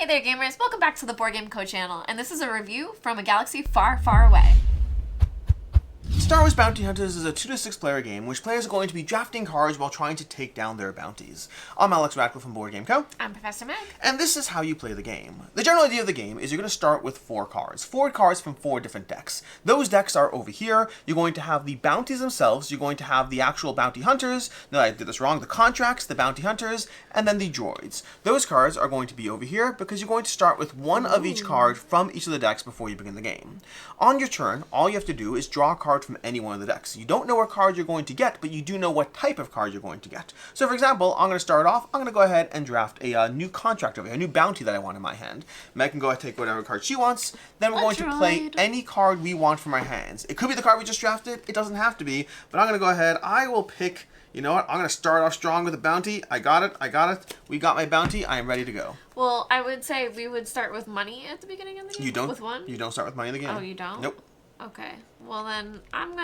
Hey there gamers, welcome back to the Board Game Co channel, and this is a review from a galaxy far, far away. Star Wars Bounty Hunters is a 2 to 6 player game in which players are going to be drafting cards while trying to take down their bounties. I'm Alex Radcliffe from Board Game Co. I'm Professor Meg. And this is how you play the game. The general idea of the game is you're going to start with 4 cards. 4 cards from 4 different decks. Those decks are over here. You're going to have the bounties themselves. You're going to have the actual bounty hunters. No, I did this wrong. The contracts, the bounty hunters, and then the droids. Those cards are going to be over here because you're going to start with one of each card from each of the decks before you begin the game. On your turn, all you have to do is draw a card from any one of the decks. You don't know what card you're going to get, but you do know what type of card you're going to get. So for example, I'm going to start off, I'm going to go ahead and draft a new contract over here, a new bounty that I want in my hand. Meg can go ahead and take whatever card she wants. Then we're going to play any card we want from our hands. It could be the card we just drafted, it doesn't have to be, but I'm going to go ahead, I will pick, you know what, I'm going to start off strong with a bounty. I got it. We got my bounty, I am ready to go. Well, I would say we would start with money at the beginning of the game. You don't? With one? You don't start with money in the game. Oh, you don't? Nope. Okay. Well then, I'm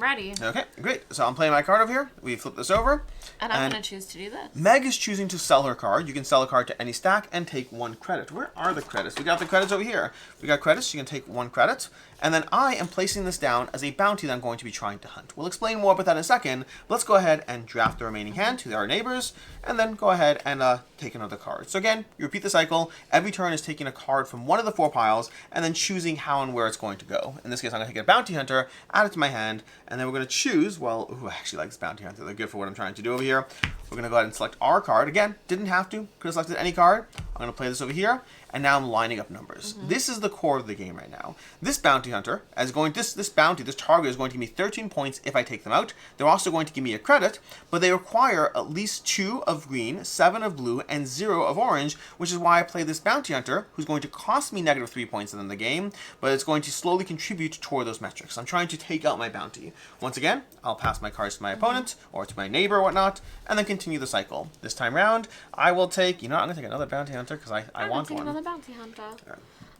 ready. Okay, great. So I'm playing my card over here. We flip this over. And I'm going to choose to do this. Meg is choosing to sell her card. You can sell a card to any stack and take 1 credit. Where are the credits? We got the credits over here. We got credits. You can take 1 credit. And then I am placing this down as a bounty that I'm going to be trying to hunt. We'll explain more about that in a second. Let's go ahead and draft the remaining hand to our neighbors. And then go ahead and take another card. So again, you repeat the cycle. Every turn is taking a card from one of the 4 piles and then choosing how and where it's going to go. In this case, I'm going to take a bounty hunter, add it to my hand, and then we're going to choose, well, ooh, I actually like this bounty hunter. They're good for what I'm trying to do over here. We're going to go ahead and select our card. Again, didn't have to. Could have selected any card. I'm going to play this over here. And now I'm lining up numbers. This is the core of the game right now. This bounty hunter is going, this target is going to give me 13 points if I take them out. They're also going to give me a credit, but they require at least 2 of green, 7 of blue, and 0 of orange, which is why I play this bounty hunter, who's going to cost me negative 3 points in the game, but it's going to slowly contribute toward those metrics. I'm trying to take out my bounty. Once again, I'll pass my cards to my opponent, or to my neighbor or whatnot, and then continue the cycle. This time round, I will take, you know, I'm going to take another bounty hunter, because I want one. Bounty hunter.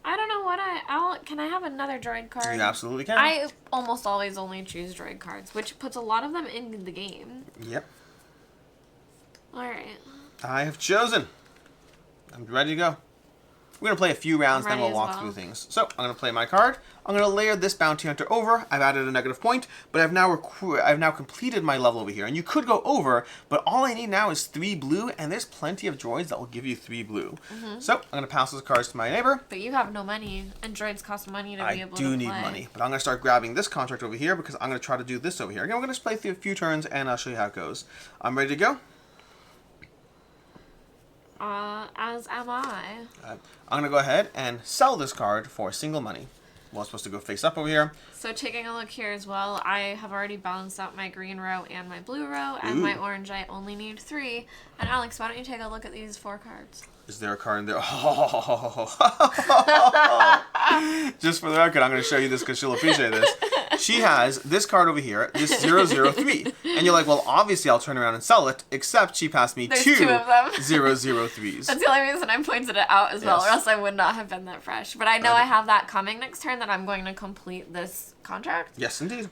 I don't know what can I have another droid card? You absolutely can. I almost always only choose droid cards, which puts a lot of them in the game. Yep. Alright. I have chosen. I'm ready to go. We're going to play a few rounds, then we'll walk through things. So, I'm going to play my card. I'm going to layer this bounty hunter over. I've added a negative point, but I've now completed my level over here. And you could go over, but all I need now is 3 blue, and there's plenty of droids that will give you 3 blue. So, I'm going to pass those cards to my neighbor. But you have no money, and droids cost money to be able to play. I do need money, but I'm going to start grabbing this contract over here because I'm going to try to do this over here. Again, we're going to just play through a few turns, and I'll show you how it goes. I'm ready to go. As am I. I'm going to go ahead and sell this card for single money. Well, it's supposed to go face up over here. So taking a look here as well, I have already balanced out my green row and my blue row, and my orange I only need 3. And Alex, why don't you take a look at these 4 cards? Is there a card in there? Oh. Just for the record, I'm going to show you this because she'll appreciate this. She has this card over here, this 003. And you're like, well, obviously I'll turn around and sell it, except she passed me There's 2 of them. 003s. That's the only reason I pointed it out as well, or else I would not have been that fresh. But I know I have that coming next turn that I'm going to complete this contract. Yes, indeed.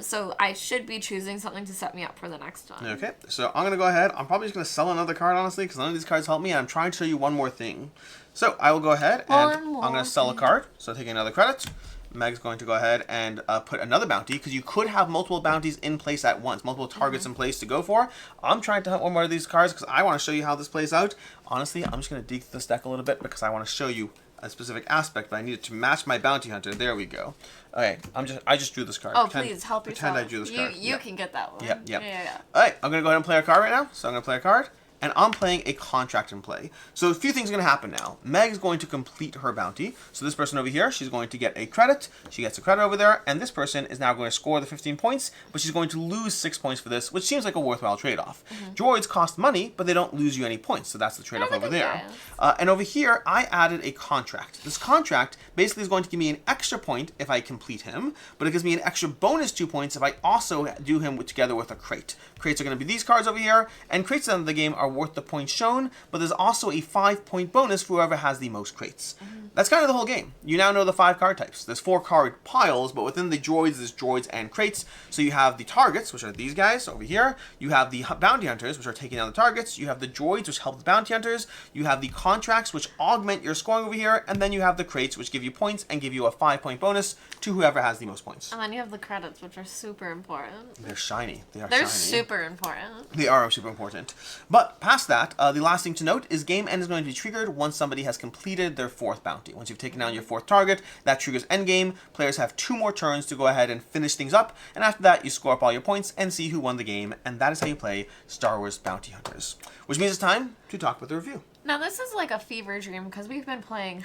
So I should be choosing something to set me up for the next one. Okay, so I'm going to go ahead. I'm probably just going to sell another card, honestly, because none of these cards help me. And I'm trying to show you one more thing. So I will go ahead and I'm going to sell a card. So taking another credit. Meg's going to go ahead and put another bounty, because you could have multiple bounties in place at once, multiple targets in place to go for. I'm trying to hunt one more of these cards because I want to show you how this plays out. Honestly, I'm just going to dig this deck a little bit because I want to show you a specific aspect, but I need it to match my bounty hunter. There we go. Okay, I just drew this card. Oh, please help yourself. Pretend I drew this card. You can get that one. Yeah. All right, I'm going to go ahead and play a card right now. So I'm going to play a card. And I'm playing a contract in play. So a few things are going to happen now. Meg is going to complete her bounty. So this person over here, she's going to get a credit. She gets a credit over there. And this person is now going to score the 15 points. But she's going to lose 6 points for this, which seems like a worthwhile trade-off. Droids cost money, but they don't lose you any points. So that's the trade-off over there. And over here, I added a contract. This contract basically is going to give me an extra point if I complete him. But it gives me an extra bonus 2 points if I also do him together with a crate. Crates are going to be these cards over here. And crates at the end of the game are worth the points shown, but there's also a 5-point bonus for whoever has the most crates. that's kind of the whole game. You now know the 5 card types. There's 4 card piles, but within the droids, there's droids and crates. So you have the targets, which are these guys over here. You have the bounty hunters, which are taking down the targets. You have the droids, which help the bounty hunters. You have the contracts, which augment your scoring over here. And then you have the crates, which give you points and give you a 5-point bonus to whoever has the most points. And then you have the credits, which are super important. They're shiny. They're shiny. super important. They are super important. But past that, the last thing to note is game end is going to be triggered once somebody has completed their 4th bounty. Once you've taken down your 4th target, that triggers endgame. Players have 2 more turns to go ahead and finish things up, and after that you score up all your points and see who won the game, and that is how you play Star Wars Bounty Hunters. Which means it's time to talk about the review. Now this is like a fever dream because we've been playing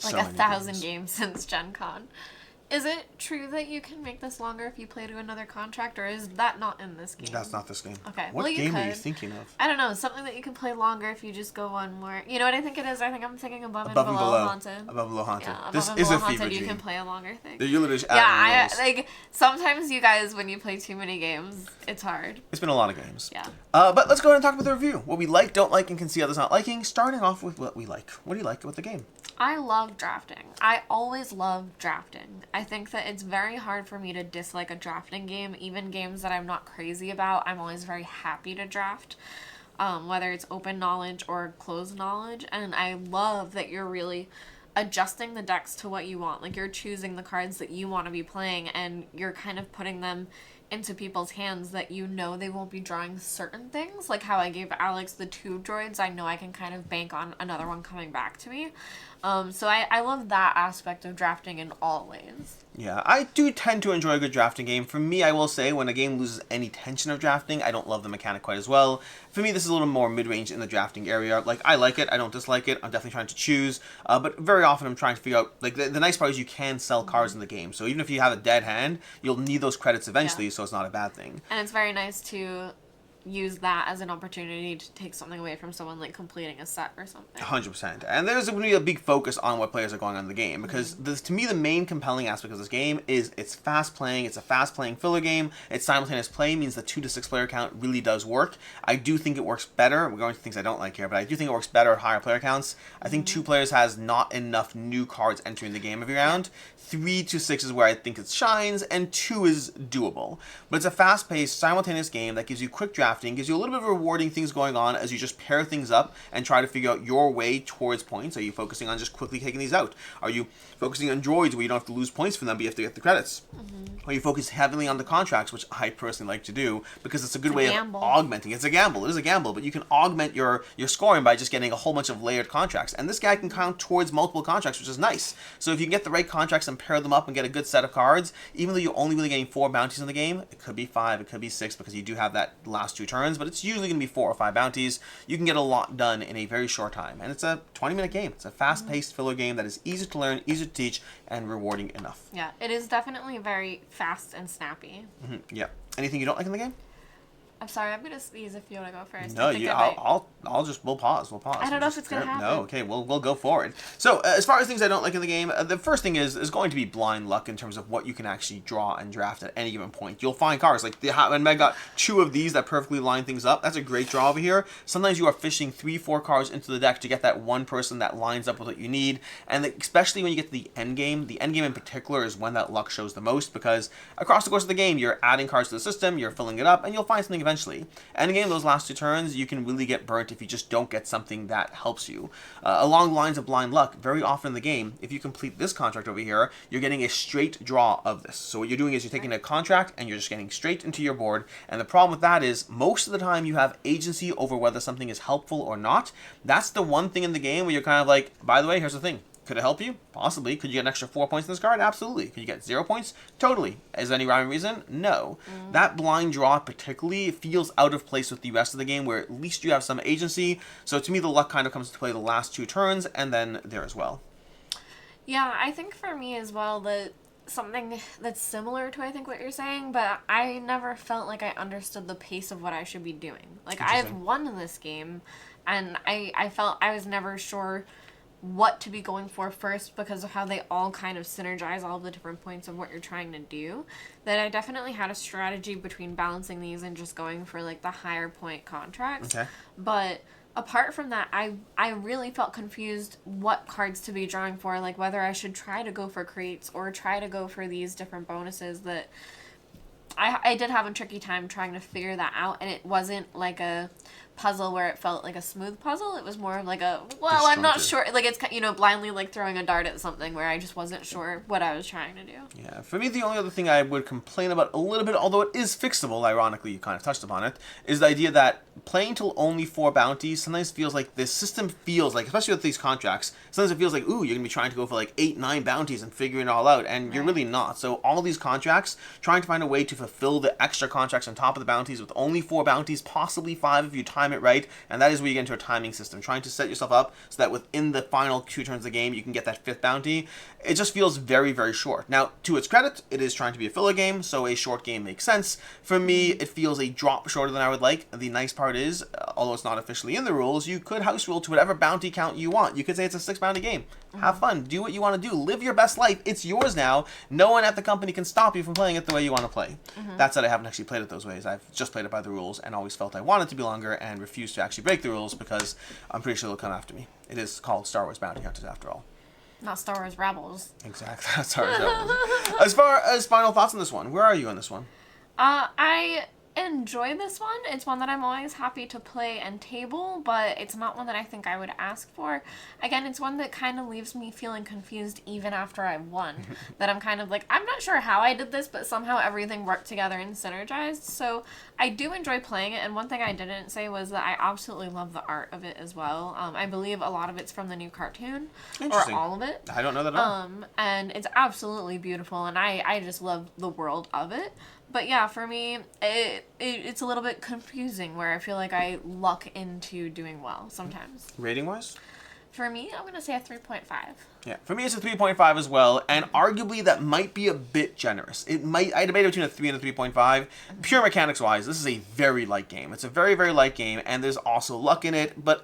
like So 1,000 games since Gen Con. Is it true that you can make this longer if you play to another contract, or is that not in this game? That's not this game. Okay. What well, game are you thinking of? I don't know. Something that you can play longer if you just go one more. You know what I think it is? I think I'm thinking Above and Below Haunted. Above and Below Haunted. Yeah, this Above is and a Below fever Haunted, dream. you can play a longer thing. You're literally just yeah, adding like sometimes you guys, when you play too many games, it's hard. It's been a lot of games. Yeah. But let's go ahead and talk about the review. What we like, don't like, and can see others not liking. Starting off with what we like. What do you like with the game? I love drafting. I always love drafting. I think that it's very hard for me to dislike a drafting game. Even games that I'm not crazy about, I'm always very happy to draft. Whether it's open knowledge or closed knowledge. And I love that you're really adjusting the decks to what you want. Like, you're choosing the cards that you want to be playing, and you're kind of putting them into people's hands that you know they won't be drawing certain things. Like how I gave Alex the 2 droids, I know I can kind of bank on another one coming back to me. So I love that aspect of drafting in all ways. Yeah, I do tend to enjoy a good drafting game. For me, I will say, when a game loses any tension of drafting, I don't love the mechanic quite as well. For me, this is a little more mid-range in the drafting area. Like, I like it, I don't dislike it, I'm definitely trying to choose, but very often I'm trying to figure out, like, the nice part is you can sell cards in the game, so even if you have a dead hand, you'll need those credits eventually, so it's not a bad thing. And it's very nice to use that as an opportunity to take something away from someone, like completing a set or something. 100%. And there's going to be a big focus on what players are going on in the game, because to me the main compelling aspect of this game is it's fast playing. It's a fast playing filler game. It's simultaneous play, means the 2 to 6 player count really does work. I do think it works better. We're going to things I don't like here, but I do think it works better at higher player counts. I think 2 players has not enough new cards entering the game every round. 3 to 6 is where I think it shines, and 2 is doable. But it's a fast-paced, simultaneous game that gives you quick drafting, gives you a little bit of rewarding things going on as you just pair things up and try to figure out your way towards points. Are you focusing on just quickly taking these out? Are you focusing on droids where you don't have to lose points for them, but you have to get the credits? Or you focus heavily on the contracts, which I personally like to do, because it's a good way of augmenting. It's a gamble. It is a gamble, but you can augment your scoring by just getting a whole bunch of layered contracts. And this guy can count towards multiple contracts, which is nice. So if you can get the right contracts and pair them up and get a good set of cards, even though you're only really getting 4 bounties in the game, it could be 5, it could be 6, because you do have that last 2 turns, but it's usually going to be 4 or 5 bounties. You can get a lot done in a very short time. And it's a 20-minute game. It's a fast-paced filler game that is easy to learn, easy to teach, and rewarding enough. Yeah, it is definitely very fast and snappy. Yeah. Anything you don't like in the game? I'm sorry, I'm gonna sneeze if you want to go first. No, we'll pause. I don't know if it's gonna happen. No, okay, we'll go forward. So, as far as things I don't like in the game, the first thing is going to be blind luck in terms of what you can actually draw and draft at any given point. You'll find cards, like when Meg got 2 of these that perfectly line things up. That's a great draw over here. Sometimes you are fishing 3-4 cards into the deck to get that one person that lines up with what you need, and especially when you get to the end game in particular is when that luck shows the most, because across the course of the game, you're adding cards to the system, you're filling it up, and you'll find something eventually. Endgame, those last 2 turns, you can really get burnt if you just don't get something that helps you. Along the lines of blind luck, very often in the game, if you complete this contract over here, you're getting a straight draw of this. So what you're doing is you're taking a contract and you're just getting straight into your board. And the problem with that is most of the time you have agency over whether something is helpful or not. That's the one thing in the game where you're kind of like, by the way, here's the thing. Could it help you? Possibly. Could you get an extra 4 points in this card? Absolutely. Could you get 0 points? Totally. Is there any rhyme or reason? No. That blind draw particularly feels out of place with the rest of the game, where at least you have some agency. So to me, the luck kind of comes into play the last 2 turns, and then there as well. Yeah, I think for me as well, that something that's similar to I think what you're saying, but I never felt like I understood the pace of what I should be doing. Like, I've won this game, and I felt I was never sure what to be going for first because of how they all kind of synergize all of the different points of what you're trying to do. That I definitely had a strategy between balancing these and just going for like the higher point contracts. Okay. But apart from that, I really felt confused what cards to be drawing for, like whether I should try to go for crates or try to go for these different bonuses that I did have a tricky time trying to figure that out, and it wasn't like a puzzle where it felt like a smooth puzzle. It was more of like a, well, I'm not sure. Like, it's, blindly like throwing a dart at something where I just wasn't sure what I was trying to do. Yeah, for me, the only other thing I would complain about a little bit, although it is fixable, ironically, you kind of touched upon it, is the idea that playing till only 4 bounties sometimes feels like this system feels like, especially with these contracts, sometimes it feels like, ooh, you're going to be trying to go for like 8, 9 bounties and figuring it all out, and you're really not. So all these contracts, trying to find a way to fulfill the extra contracts on top of the bounties with only 4 bounties, possibly 5 if you time it right, and that is where you get into a timing system, trying to set yourself up so that within the final 2 turns of the game, you can get that 5th bounty. It just feels very, very short. Now, to its credit, it is trying to be a filler game, so a short game makes sense. For me, it feels a drop shorter than I would like. The nice part is, although it's not officially in the rules, you could house rule to whatever bounty count you want. You could say it's a 6 bounty game. Have fun. Do what you want to do. Live your best life. It's yours now. No one at the company can stop you from playing it the way you want to play. That said, I haven't actually played it those ways. I've just played it by the rules and always felt I wanted to be longer and refused to actually break the rules because I'm pretty sure they'll come after me. It is called Star Wars Bounty Hunters after all. Not Star Wars Rebels. Exactly. Star Wars Rebels. As far as final thoughts on this one, where are you on this one? I enjoy this one. It's one that I'm always happy to play and table, but it's not one that I think I would ask for. Again, it's one that kind of leaves me feeling confused even after I won. That I'm kind of like, I'm not sure how I did this, but somehow everything worked together and synergized. So I do enjoy playing it, and one thing I didn't say was that I absolutely love the art of it as well. I believe a lot of it's from the new cartoon, or all of it. I don't know that at all. And it's absolutely beautiful, and I just love the world of it. But yeah, for me, it's a little bit confusing where I feel like I luck into doing well sometimes. Rating-wise? For me, I'm going to say a 3.5. Yeah, for me it's a 3.5 as well, and arguably that might be a bit generous. I debated between a 3 and a 3.5. Pure mechanics-wise, this is a very light game. It's a very, very light game, and there's also luck in it, but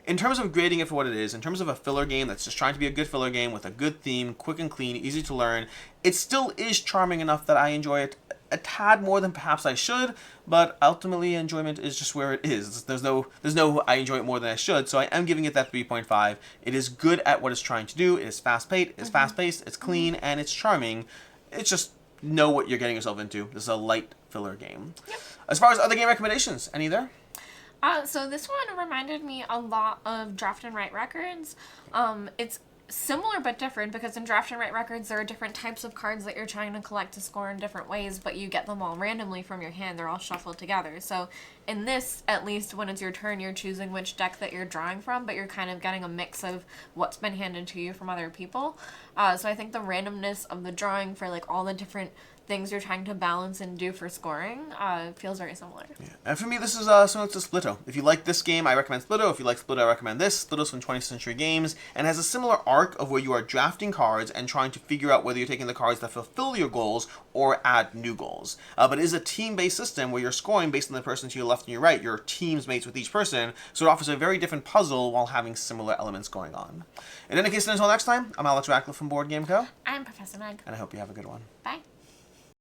in terms of grading it for what it is, in terms of a filler game that's just trying to be a good filler game with a good theme, quick and clean, easy to learn, it still is charming enough that I enjoy it a tad more than perhaps I should, but ultimately enjoyment is just where it is. There's no I enjoy it more than I should, so I am giving it that 3.5. It is good at what it's trying to do. It is fast-paced, it's clean, and it's charming. It's just know what you're getting yourself into. This is a light filler game. Yep. As far as other game recommendations, any there? So this one reminded me a lot of Draft and Write Records. It's similar but different because in Draft and Write Records there are different types of cards that you're trying to collect to score in different ways, but you get them all randomly from your hand. They're all shuffled together. So in this, at least when it's your turn, you're choosing which deck that you're drawing from, but you're kind of getting a mix of what's been handed to you from other people. So I think the randomness of the drawing for like all the different things you're trying to balance and do for scoring feels very similar. Yeah. And for me, this is similar to Splitto. If you like this game, I recommend Splitto. If you like Splitto, I recommend this. Splitto's from 20th Century Games and has a similar arc of where you are drafting cards and trying to figure out whether you're taking the cards that fulfill your goals or add new goals. But it is a team-based system where you're scoring based on the person to your left and your right. Your team's mates with each person, so it offers a very different puzzle while having similar elements going on. In any case, until next time, I'm Alex Ratcliffe from Board Game Co. I'm Professor Meg. And I hope you have a good one. Bye.